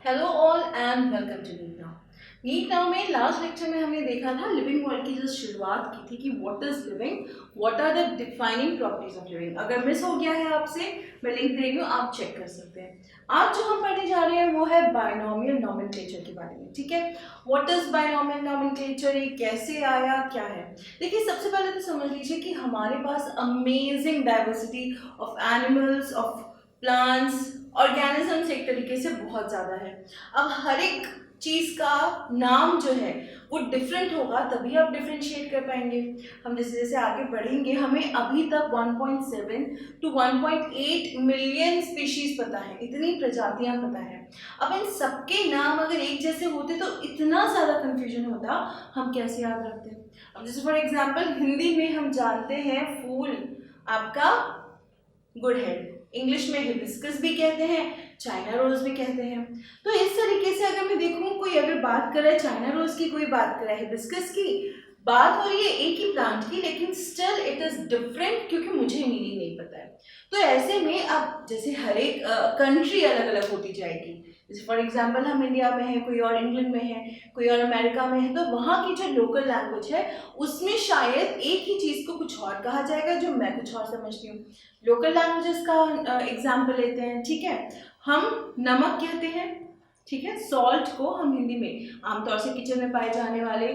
Hello all and welcome to NEET now. NEET now में last lecture में हमने देखा था लिविंग वर्ल्ड की जो शुरुआत की थी कि what is living, what are the defining properties of living. अगर मिस हो गया है आपसे, मैं लिंक दे रही हूँ, आप चेक कर सकते हैं। आज जो हम पढ़ने जा रहे हैं वो है बायनोमियल नोमेनक्लेचर के बारे में। ठीक है, व्हाट इज बायनोमियल नोमेनक्लेचर, ये कैसे आया, क्या है। देखिए, सबसे पहले तो समझ लीजिए कि हमारे पास amazing diversity of animals, of plants, organisms एक तरीके से बहुत ज़्यादा है। अब हर एक चीज़ का नाम जो है वो डिफरेंट होगा, तभी आप डिफ्रेंशिएट कर पाएंगे। हम जैसे जैसे आगे बढ़ेंगे, हमें अभी तक 1.7 टू 1.8 मिलियन स्पीशीज पता है, इतनी प्रजातियां पता है। अब इन सबके नाम अगर एक जैसे होते तो इतना ज़्यादा कंफ्यूजन होता, हम कैसे याद रखते। अब जैसे फॉर एग्जाम्पल हिंदी में हम जानते हैं फूल आपका गुड़हल, इंग्लिश में हिबिस्कस भी कहते हैं, चाइना रोज भी कहते हैं। तो इस तरीके से अगर मैं देखूं, कोई अगर बात करे चाइना रोज की, कोई बात करे हिबिस्कस की, बात हो रही है एक ही प्लांट की, लेकिन स्टिल इट इज डिफरेंट क्योंकि मुझे मीनिंग नहीं पता है। तो ऐसे में अब जैसे हर एक कंट्री अलग अलग होती जाएगी। जैसे फॉर एग्जाम्पल हम इंडिया में है, कोई और इंग्लैंड में है, कोई और अमेरिका में है, तो वहाँ की जो लोकल लैंग्वेज है उसमें शायद एक ही चीज़ को कुछ और कहा जाएगा जो मैं कुछ और समझती हूँ। लोकल लैंग्वेजेस का एग्जाम्पल लेते हैं। ठीक है, हम नमक कहते हैं, ठीक है, सॉल्ट को हम हिंदी में आमतौर से किचन में पाए जाने वाले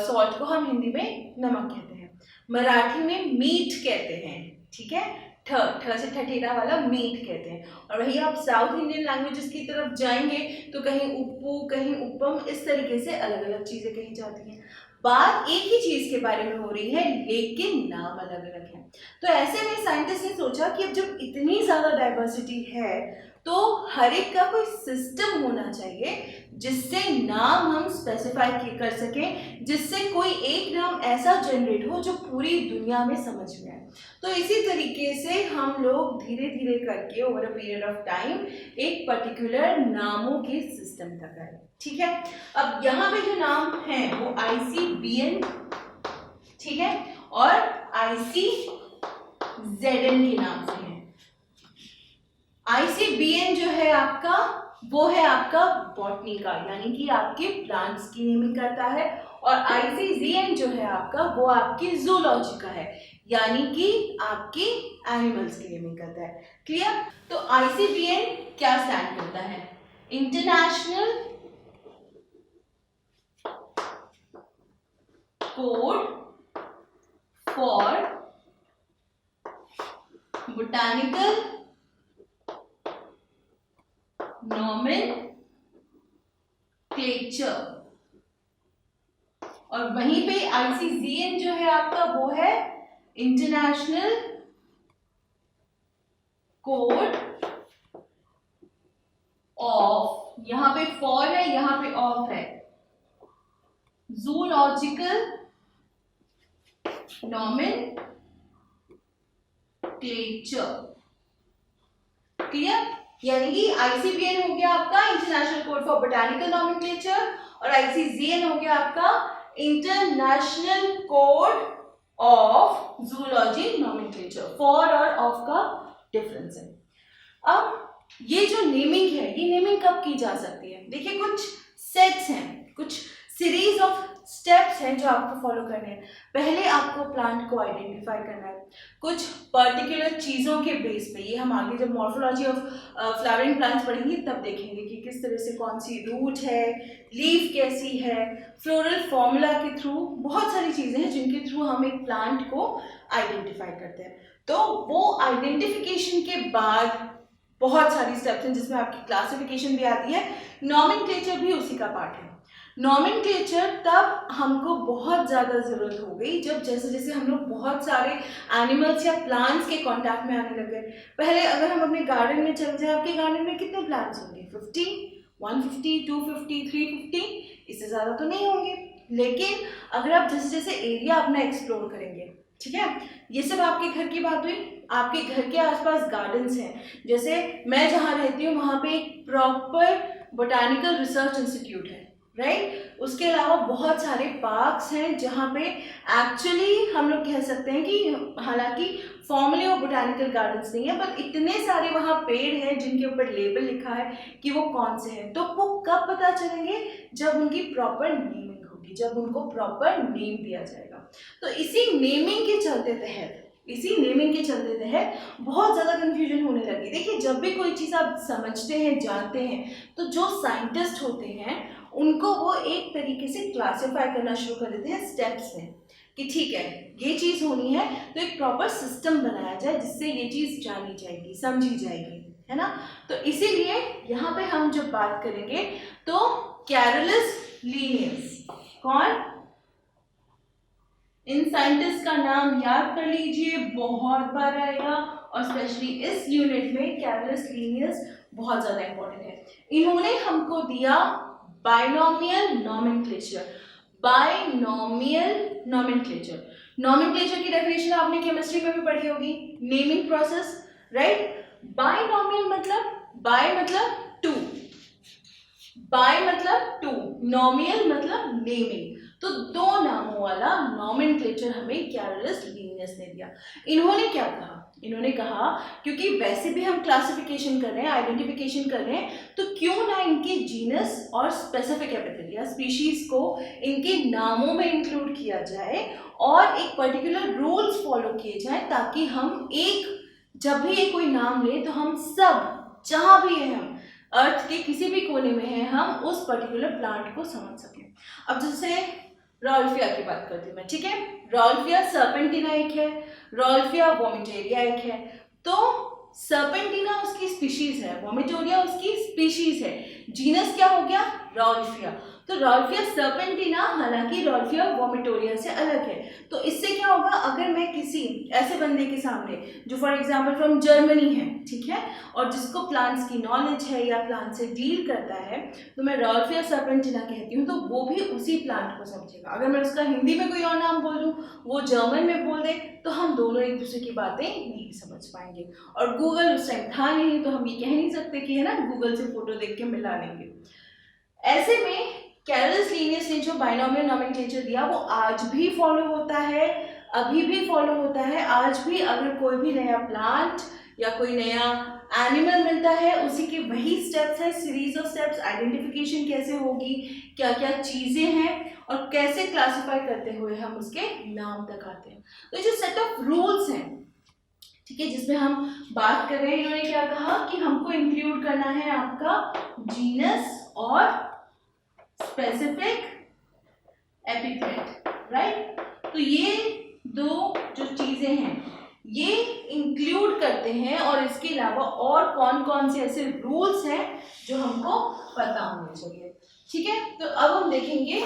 सॉल्ट को हम हिंदी में नमक कहते हैं। मराठी में मीट कहते हैं, ठीक है, ठ से ठठेरा वाला मीट कहते हैं। और वही आप साउथ इंडियन लैंग्वेजेस की तरफ जाएंगे तो कहीं उप्पू, कहीं उपम, इस तरीके से अलग अलग चीज़ें कही जाती हैं। बात एक ही चीज़ के बारे में हो रही है लेकिन नाम अलग अलग है। तो ऐसे में साइंटिस्ट ने सोचा कि अब जब इतनी ज़्यादा डाइवर्सिटी है तो हर एक का कोई सिस्टम होना चाहिए जिससे नाम हम स्पेसिफाई कर सकें, जिससे कोई एक नाम ऐसा जनरेट हो जो पूरी दुनिया में समझ में आए। तो इसी तरीके से हम लोग धीरे धीरे करके over a period of time एक पर्टिकुलर नामों के सिस्टम तक आए। ठीक है, अब यहाँ पे जो नाम है वो ICBN, ठीक है, और ICZN के नाम से है। ICBN जो है आपका, वो है आपका बॉटनी का, यानी कि आपके प्लांट्स की नेमिंग करता है, और ICZN जो है आपका, वो आपकी जूलॉजी का है, यानी कि आपकी एनिमल्स की नेमिंग करता है। क्लियर? तो ICBN क्या स्टैंड करता है? International code for botanical nomenclature. और वहीं पे ICZN जो है आपका, वो है इंटरनेशनल कोड ऑफ, यहां पे फॉर है, यहां पे ऑफ है, जूलॉजिकल नोमेनक्लेचर। क्लियर? यानी कि ICBN हो गया आपका international code for botanical nomenclature, और ICZN हो गया आपका international code of zoology nomenclature. For और ऑफ का डिफरेंस है। अब ये जो नेमिंग है, ये नेमिंग कब की जा सकती है? देखिए, कुछ सेट्स हैं, कुछ सीरीज ऑफ स्टेप्स हैं जो आपको फॉलो करने हैं। पहले आपको प्लांट को आइडेंटिफाई करना है कुछ पर्टिकुलर चीज़ों के बेस पे। ये हम आगे जब मॉर्फोलॉजी ऑफ फ्लावरिंग प्लांट्स पढ़ेंगे तब देखेंगे कि किस तरह से कौन सी रूट है, लीफ कैसी है, फ्लोरल फॉर्मूला के थ्रू बहुत सारी चीज़ें हैं जिनके थ्रू हम एक प्लांट को आइडेंटिफाई करते हैं। तो वो आइडेंटिफिकेशन के बाद बहुत सारी स्टेप्स हैं जिसमें आपकी क्लासिफिकेशन भी आती है, नोमेनक्लेचर भी उसी का पार्ट है। नोमेनक्लेचर तब हमको बहुत ज़्यादा ज़रूरत हो गई जब जैसे जैसे हम लोग बहुत सारे एनिमल्स या प्लांट्स के कांटेक्ट में आने लगे। पहले अगर हम अपने गार्डन में चल जाए, आपके गार्डन में कितने प्लांट्स होंगे? 50, 150, 250, 350, इससे ज़्यादा तो नहीं होंगे। लेकिन अगर आप जैसे जैसे एरिया अपना एक्सप्लोर करेंगे, ठीक है, ये सब आपके घर की बात हुई, आपके घर के आसपास गार्डन्स हैं। जैसे मैं जहाँ रहती हूँ वहाँ पे एक प्रॉपर बोटानिकल रिसर्च इंस्टीट्यूट है, राइट। उसके अलावा बहुत सारे पार्क्स हैं जहाँ पे एक्चुअली हम लोग कह सकते हैं कि हालांकि फॉर्मली वो बोटानिकल गार्डन्स नहीं है, पर इतने सारे वहाँ पेड़ हैं जिनके ऊपर लेबल लिखा है कि वो कौन से हैं। तो वो कब पता चलेंगे? जब उनकी प्रॉपर नेमिंग होगी, जब उनको प्रॉपर नेम दिया जाएगा। तो इसी नेमिंग के चलते तहत बहुत ज़्यादा कन्फ्यूजन होने लगी। देखिए, जब भी कोई चीज़ आप समझते हैं, जानते हैं, तो जो साइंटिस्ट होते हैं उनको वो एक तरीके से क्लासीफाई करना शुरू कर देते हैं स्टेप्स में, कि ठीक है ये चीज़ होनी है, तो एक प्रॉपर सिस्टम बनाया जाए जिससे ये चीज़ जानी जाएगी, समझी जाएगी, है ना। तो इसीलिए यहाँ पे हम जब बात करेंगे तो कैरोलस लिनियस, कौन? इन साइंटिस्ट का नाम याद कर लीजिए, बहुत बार आएगा, और स्पेशली इस यूनिट में कैरोलस लिनियस बहुत ज़्यादा इंपॉर्टेंट है। इन्होंने हमको दिया बाइनोमियल नॉमेनक्लेचर। नॉमेनक्लेचर की डेफिनेशन आपने केमिस्ट्री में भी पढ़ी होगी, नेमिंग प्रोसेस, राइट। बाइनोमियल मतलब टू, नॉमियल मतलब नेमिंग, तो दो नामों वाला नॉमेनक्लेचर हमें कैरोलस लिनियस ने दिया। इन्होंने क्या कहा? इन्होंने कहा क्योंकि वैसे भी हम क्लासिफिकेशन कर रहे हैं, आइडेंटिफिकेशन कर रहे हैं, तो क्यों ना इनके जीनस और स्पेसिफिक एपिथेट या स्पीशीज को इनके नामों में इंक्लूड किया जाए और एक पर्टिकुलर रूल्स फॉलो किए जाए, ताकि हम जब भी ये कोई नाम ले तो हम सब, जहाँ भी है हम अर्थ के किसी भी कोने में है, हम उस पर्टिकुलर प्लांट को समझ सकें। अब जैसे रॉल्फिया की बात करती हूँ मैं, ठीक है। रॉल्फिया सर्पेंटिना एक है, रॉल्फिया वोमिटेरिया एक है। तो सर्पेंटिना उसकी स्पीशीज है, वोमिटोरिया उसकी स्पीशीज है, जीनस क्या हो गया? रॉल्फिया। तो रॉल्फिया सर्पेंटिना हालांकि रॉल्फिया वोमिटोरिया से अलग है। तो इससे क्या होगा, अगर मैं किसी ऐसे बंदे के सामने जो फॉर एग्जांपल फ्रॉम जर्मनी है, ठीक है, और जिसको प्लांट्स की नॉलेज है या प्लांट से डील करता है, तो मैं रॉल्फिया सर्पेंटिना कहती हूँ, तो वो भी उसी प्लांट को समझेगा। अगर मैं उसका हिंदी में कोई और नाम बोल दूँ, वो जर्मन में बोल दे, तो हम दोनों एक दूसरे की बातें नहीं समझ पाएंगे। और गूगल उस टाइम था नहीं, तो हम ये कह नहीं सकते कि है ना गूगल से फोटो देख के मिला लेंगे। ऐसे में कैरोलस लिनियस ने जो बाइनोमियल नॉमेनक्लेचर दिया वो आज भी फॉलो होता है, अभी भी फॉलो होता है। आज भी अगर कोई भी नया प्लांट या कोई नया एनिमल मिलता है, उसी के वही स्टेप्स है, सीरीज ऑफ स्टेप्स, आइडेंटिफिकेशन कैसे होगी, क्या क्या चीज़ें हैं और कैसे क्लासिफाई करते हुए हम उसके नाम तक आते हैं। तो जो सेट ऑफ रूल्स हैं, ठीक है, जिसमें हम बात कर रहे हैं, इन्होंने क्या कहा कि हमको इंक्लूड करना है आपका जीनस और स्पेसिफिक एपिथेट, राइट। तो ये दो जो चीजें हैं ये इंक्लूड करते हैं, और इसके अलावा और कौन कौन से ऐसे रूल्स हैं जो हमको पता होने चाहिए, ठीक है। तो अब हम देखेंगे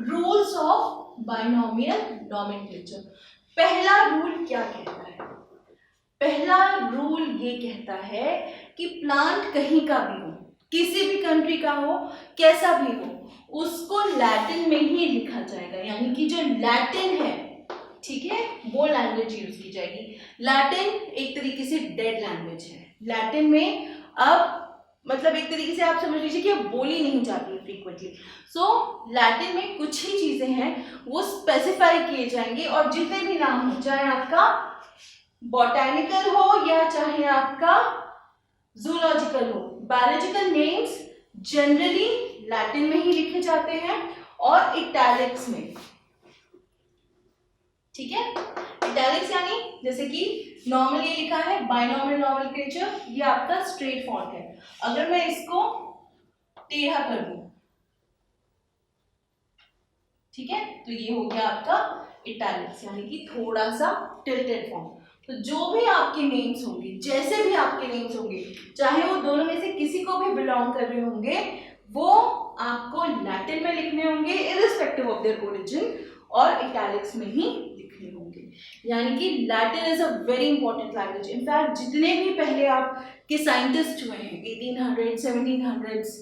रूल्स ऑफ बाइनोमियल नॉमेनक्लेचर। पहला रूल क्या कहता है? पहला रूल ये कहता है कि प्लांट कहीं का भी हो, किसी भी कंट्री का हो, कैसा भी हो, उसको लैटिन में ही लिखा जाएगा। यानी कि जो लैटिन है, ठीक है, वो लैंग्वेज यूज की जाएगी। लैटिन एक तरीके से डेड लैंग्वेज है। लैटिन में अब मतलब एक तरीके से आप समझ लीजिए कि अब बोली नहीं जाती है फ्रीक्वेंटली। सो लैटिन में कुछ ही चीजें हैं वो स्पेसिफाई किए जाएंगे, और जितने भी नाम हो, चाहे आपका बॉटैनिकल हो या चाहे आपका जूलॉजिकल हो, बायोलॉजिकल नेम्स जनरली लैटिन में ही लिखे जाते हैं और इटैलिक्स में, ठीक है। इटैलिक्स यानी जैसे कि नॉर्मली लिखा है बाइनोमियल नॉमेनक्लेचर, ये आपका स्ट्रेट फॉन्ट है। अगर मैं इसको टेढ़ा कर दूं, ठीक है, तो ये हो गया आपका इटैलिक्स, यानी कि थोड़ा सा टिल्टेड फॉर्म। तो जो भी आपके नेम्स होंगे, जैसे भी आपके नेम्स होंगे, चाहे वो दोनों में से किसी को भी बिलोंग कर रहे होंगे, वो आपको लैटिन में लिखने होंगे इररिस्पेक्टिव ऑफ देयर ओरिजिन, और इटैलिक्स में ही लिखने होंगे। यानी कि Latin is a very important language. In fact जितने भी पहले आपके साइंटिस्ट हुए हैं 1800, 1700s,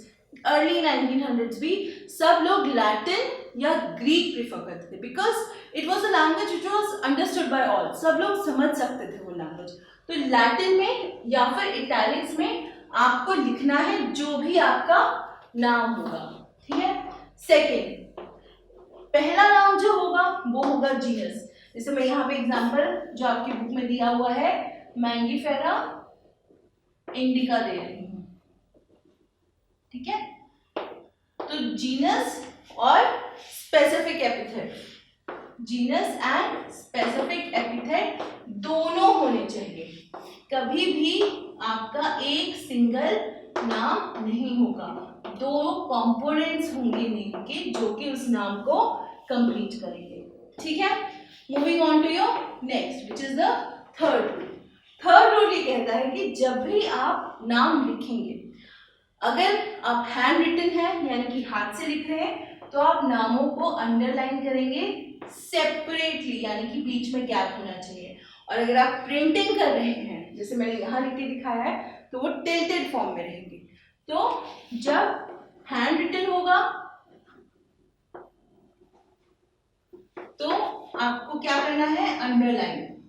अर्ली 1900s भी, सब लोग लैटिन या ग्रीक प्रीफर करते थे, because it was a language which was understood by all. सब लोग समझ सकते थे वो लैंग्वेज। तो लैटिन में या फिर इटैलिक्स में आपको लिखना है जो भी आपका नाम होगा, ठीक है। सेकेंड, पहला नाम जो होगा वो होगा जीनस। जैसे मैं यहाँ पे एग्जांपल जो आपकी बुक में दिया हुआ है मैंगीफेरा इंडिका दे रही हूँ, ठीक है। तो जीनस और specific epithet, genus and specific epithet दोनों होने चाहिए। कभी भी आपका एक सिंगल नाम नहीं होगा, दो कंपोनेंट्स होंगे नेम के जो कि उस नाम को कंप्लीट करेंगे, ठीक है। Moving on to your next which is the third rule. Third rule ये कहता है कि जब भी आप नाम लिखेंगे, अगर आप हैंड रिटन है यानी कि हाथ से लिख रहे हैं तो आप नामों को अंडरलाइन करेंगे सेपरेटली, यानी कि बीच में गैप होना चाहिए। और अगर आप प्रिंटिंग कर रहे हैं, जैसे मैंने यहाँ लिख के दिखाया है, तो वो टिल्टेड फॉर्म में रहेंगे। तो जब हैंड रिटन होगा तो आपको क्या करना है, अंडरलाइन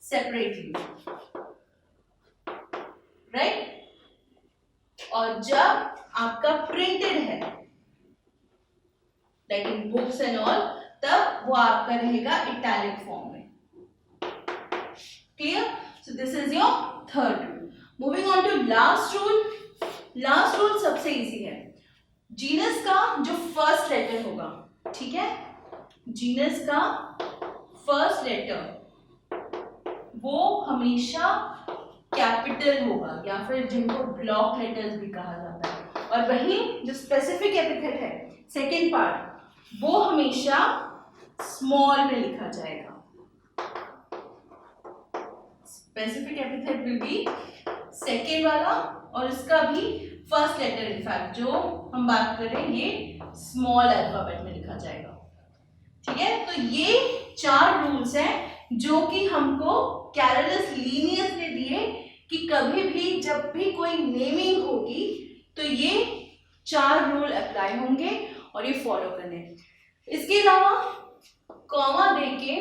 सेपरेटली, राइट। और जब आपका प्रिंटेड है like in books and all, तब वो आपका रहेगा इटैलिक फॉर्म में, clear. So this is your third rule. Moving on to last rule. Last rule सबसे इजी है। जीनस का जो फर्स्ट लेटर होगा, ठीक है, जीनस का फर्स्ट लेटर वो हमेशा कैपिटल होगा, या फिर जिनको ब्लॉक लेटर्स भी कहा जाता है। और वहीं जो स्पेसिफिक एपिथेट है सेकेंड पार्ट, वो हमेशा स्मॉल में लिखा जाएगा। Specific epithet will be second वाला, और इसका भी फर्स्ट लेटर इनफैक्ट जो हम बात करें ये स्मॉल अल्फाबेट में लिखा जाएगा, ठीक है। तो ये 4 रूल्स हैं जो कि हमको कैरोलस लीनियस ने दिए कि कभी भी जब भी कोई नेमिंग होगी तो ये 4 रूल अप्लाई होंगे और ये फॉलो करने। इसके अलावा कॉमा देके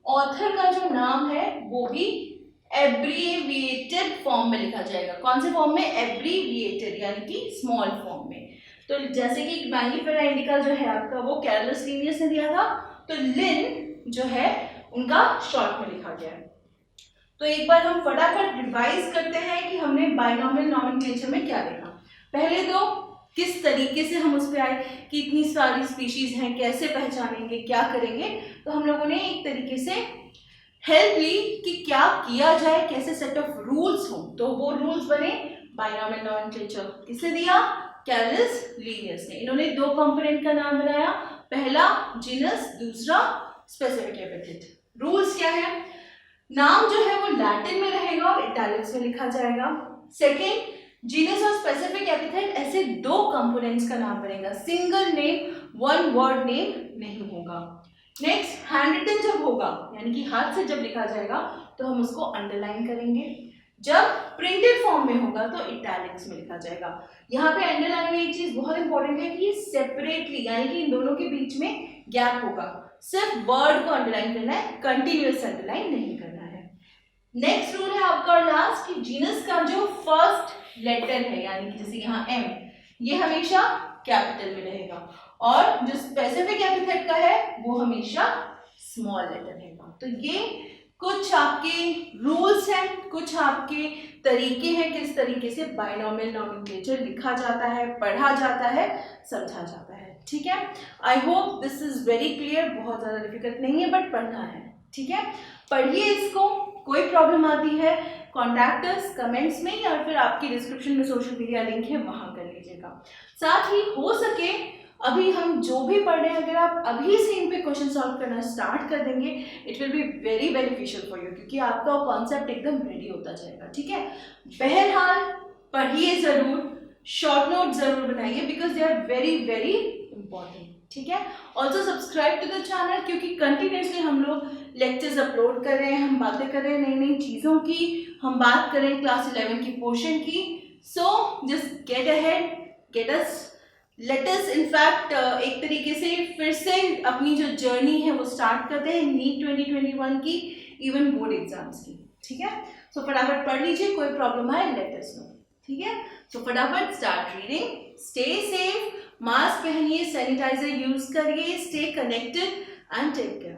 ऑथर का जो नाम है वो भी एब्रीविएटेड फॉर्म में लिखा जाएगा। कौन से फॉर्म में, एब्रीविएटेड यानी कि स्मॉल फॉर्म में। तो जैसे कि मैंगीफेरा इंडिका जो है आपका वो कैरोलस लीनियस ने दिया था, तो लिन जो है उनका शॉर्ट में लिखा गया है। तो एक बार हम फटाफट रिवाइज करते हैं कि हमने बाइनॉमियल नॉमेनक्लेचर में क्या देखा। पहले तो किस तरीके से हम उस पर आए कि इतनी सारी स्पीशीज हैं, कैसे पहचानेंगे, क्या करेंगे। तो हम लोगों ने एक तरीके से हेल्प ली कि क्या किया जाए, कैसे सेट ऑफ रूल्स हो। तो वो रूल्स बने बाइनॉमियल नॉमेनक्लेचर। किसने दिया, कैरोलस लीनियस ने। इन्होंने 2 कंपोनेंट का नाम बनाया, पहला जीनस, दूसरा स्पेसिफिक एपिथेट। रूल्स क्या है, नाम जो है वो लैटिन में रहेगा और इटैलिक्स में लिखा जाएगा। सेकेंड, जीनस और स्पेसिफिक एपिथेट ऐसे 2 कंपोनेंट्स का नाम बनेगा, सिंगल नेम, 1 वर्ड नेम नहीं होगा। नेक्स्ट, हैंड रिटन जब होगा यानी कि हाथ से जब लिखा जाएगा तो हम उसको अंडरलाइन करेंगे। जब प्रिंटेड फॉर्म में होगा तो इटैलिक्स में लिखा जाएगा। यहाँ पे अंडरलाइन में एक चीज बहुत इंपॉर्टेंट है कि सेपरेटली यानी कि इन दोनों के बीच में गैप होगा, सिर्फ वर्ड को अंडरलाइन करना है, कंटिन्यूअस अंडरलाइन नहीं करना है। नेक्स्ट रूल है आपका लास्ट कि जीनस का जो फर्स्ट लेटर है यानी कि जैसे यहाँ एम, ये हमेशा कैपिटल में रहेगा, और जो स्पेसिफिक एपिथेट का है वो हमेशा स्मॉल लेटर रहेगा। तो ये कुछ आपके रूल्स हैं, कुछ आपके तरीके हैं किस तरीके से बाइनॉमियल नॉमेनक्लेचर लिखा जाता है, पढ़ा जाता है, समझा जाता है, ठीक है। I hope this is very clear. बहुत ज़्यादा डिफिकल्ट नहीं है बट पढ़ना है, ठीक है। पढ़िए इसको, कोई प्रॉब्लम आती है कॉन्टैक्ट अस कमेंट्स में या फिर आपकी डिस्क्रिप्शन में सोशल मीडिया लिंक है वहाँ कर लीजिएगा। साथ ही हो सके अभी हम जो भी पढ़ रहे हैं अगर आप अभी से इन पे क्वेश्चन सॉल्व करना स्टार्ट कर देंगे, it will be very beneficial for you, क्योंकि आपका कॉन्सेप्ट एकदम रेडी होता जाएगा, ठीक है। बहरहाल पढ़िए ज़रूर, शॉर्ट नोट ज़रूर बनाइए because they are very very important, ठीक है। Also subscribe to the channel क्योंकि कंटिन्यूसली हम लोग लेक्चर्स अपलोड कर रहे हैं, हम बातें कर रहे हैं नई नई चीज़ों की, हम बात करें क्लास 11 की पोर्शन की। So just get ahead, get us, let us in fact एक तरीके से फिर से अपनी जो जर्नी है वो स्टार्ट करते हैं नीट 2021 की, इवन बोर्ड एग्जाम्स की, ठीक है। सो फटाफट पढ़ लीजिए, कोई प्रॉब्लम आए लेट अस नो, ठीक है। सो फटाफट start reading, stay safe, mask पहनिए, सैनिटाइजर यूज करिए, stay connected and take care.